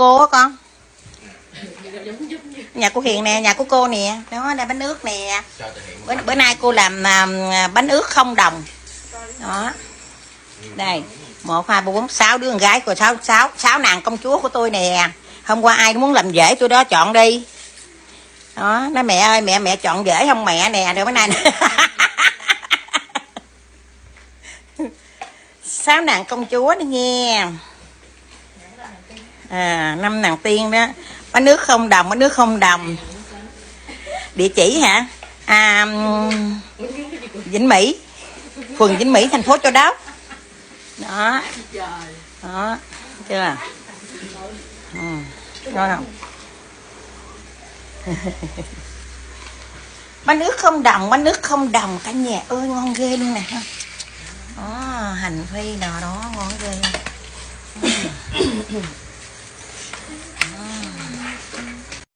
cô á con. Nhà cô Hiền nè, nhà của cô nè, đó đây bánh ướt nè. Bữa nay cô làm bánh ướt không đồng. Đó. Đây, 1 2 3 4 6 đứa con gái của sáu nàng công chúa của tôi nè. Hôm qua ai muốn làm dễ tôi đó chọn đi. Đó, nói mẹ ơi, mẹ chọn dễ không mẹ nè, rồi bữa nay. 6 nàng công chúa đi nghe. 5 nàng tiên đó. Bánh nước không đồng, bánh nước không đồng. Địa chỉ hả? Vĩnh Mỹ, phường Vĩnh Mỹ, thành phố Châu Đốc. Đó. Đó, chưa? Ngon không? Bánh nước không đồng, bánh nước không đồng cả nhà ơi, ngon ghê luôn nè. Đó, hành phi nào đó ngon ghê.